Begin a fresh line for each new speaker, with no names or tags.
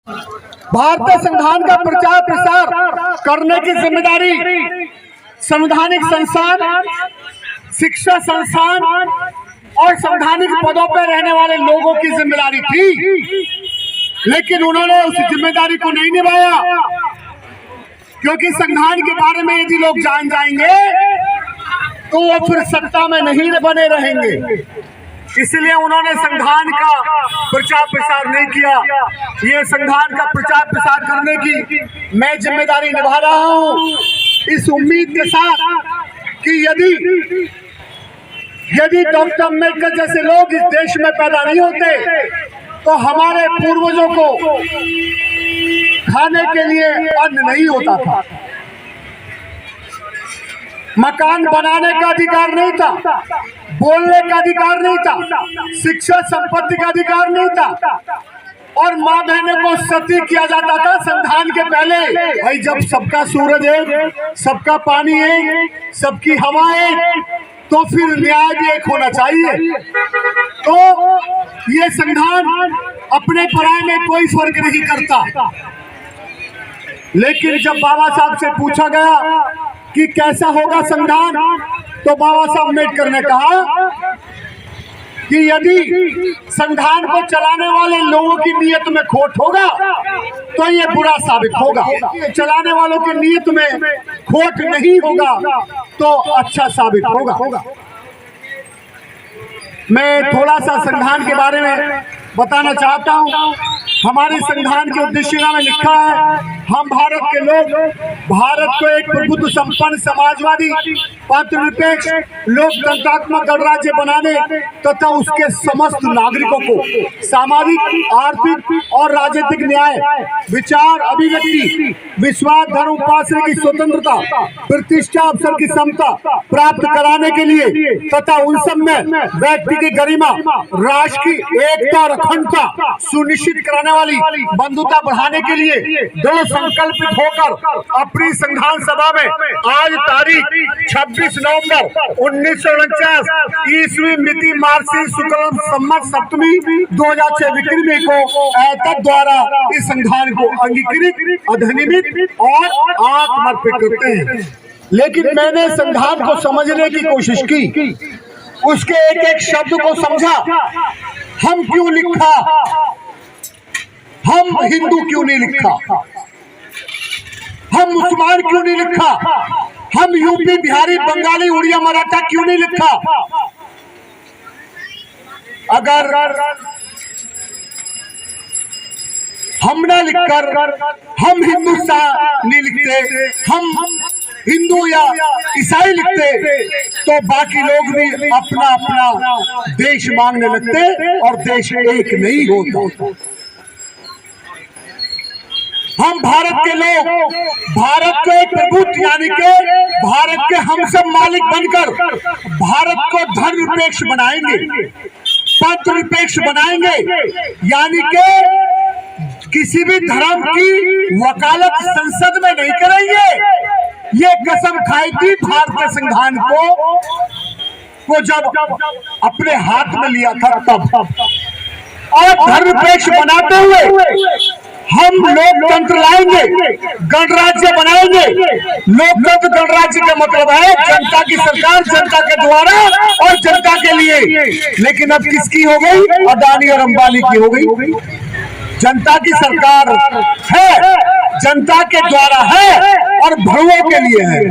भारतीय संविधान का प्रचार प्रसार करने की जिम्मेदारी संवैधानिक संस्थान, शिक्षा संस्थान और संवैधानिक पदों पर रहने वाले लोगों की जिम्मेदारी थी, लेकिन उन्होंने उस जिम्मेदारी को नहीं निभाया, क्योंकि संविधान के बारे में यदि लोग जान जाएंगे तो वो फिर सत्ता में नहीं बने रहेंगे। इसलिए उन्होंने संविधान का प्रचार प्रसार नहीं किया। ये संविधान का प्रचार प्रसार करने की मैं जिम्मेदारी निभा रहा हूँ, इस उम्मीद के साथ कि यदि डॉक्टर अम्बेडकर जैसे लोग इस देश में पैदा नहीं होते तो हमारे पूर्वजों को खाने के लिए अन्न नहीं होता था, मकान बनाने का अधिकार नहीं था, बोलने का अधिकार नहीं था, शिक्षा संपत्ति का अधिकार नहीं था, और माँ बहनों को सती किया जाता था संविधान के पहले। भाई जब सबका सूरज है, सबका पानी है, सबकी हवा है, तो फिर न्याय भी एक होना चाहिए। तो ये संविधान अपने पराये में कोई फर्क नहीं करता। लेकिन जब बाबा साहब से पूछा गया कि कैसा होगा संविधान, तो बाबा साहब अम्बेडकर ने कहा कि यदि संविधान को चलाने वाले लोगों की नीयत में खोट होगा तो ये बुरा साबित होगा, चलाने वालों की नीयत में खोट नहीं होगा तो अच्छा साबित होगा। मैं थोड़ा सा संविधान के बारे में बताना चाहता हूँ। हमारे संविधान के उद्देश्य में लिखा है, हम भारत के लोग भारत को एक प्रभुत्व संपन्न समाजवादी पात्रनिरपेक्ष लोकतंत्रात्मक गणराज्य बनाने तथा उसके समस्त नागरिकों को सामाजिक, आर्थिक और राजनीतिक न्याय, विचार, अभिव्यक्ति, विश्वास, धर्म उपासना की स्वतंत्रता, प्रतिष्ठा, अवसर की समता प्राप्त कराने के लिए तथा उन सब में व्यक्ति की गरिमा, राष्ट्र की एकता और अखंडता सुनिश्चित कराने वाली बंधुता बढ़ाने के लिए दृढ़ संकल्पित होकर अपनी संविधान सभा में आज तारीख 26 नवंबर 1949 ईस्वी मिति मार्सी शुक्ल संवत सप्तमी 2006 विक्रमी को तद द्वारा इस संविधान को अंगीकृत, अधिनियमित और आत्मर्पित करते हैं। लेकिन मैंने संविधान को समझने की कोशिश की, उसके एक एक शब्द को समझा। हम क्यों लिखा, हम हिंदू क्यों नहीं लिखा, हम मुसलमान क्यों नहीं लिखा, हम यूपी, बिहारी, बंगाली, उड़िया, मराठा क्यों नहीं लिखा। अगर हम ना लिखकर हम हिंदुस्तान नहीं लिखते, हम हिंदू या ईसाई लिखते तो बाकी लोग भी अपना अपना देश मांगने लगते और देश एक नहीं होता। हम भारत के लोग भारत को एक प्रभुत्व यानी के भारत के हम सब मालिक बनकर भारत को धर्मनिरपेक्ष बनाएंगे, पथनिरपेक्ष बनाएंगे, यानी के किसी भी धर्म की वकालत संसद में नहीं करेंगे। ये कसम खाई थी भारतीय संविधान को जब अपने हाथ में लिया था तब। और धर्मनिरपेक्ष बनाते हुए हम लोकतंत्र लाएंगे, गणराज्य बनाएंगे। लोकतंत्र गणराज्य का मतलब है जनता की सरकार, जनता के द्वारा और जनता के लिए। लेकिन अब किसकी हो गई? अदानी और अंबानी की हो गई। जनता की सरकार है, जनता के द्वारा है और भरुओं के लिए है।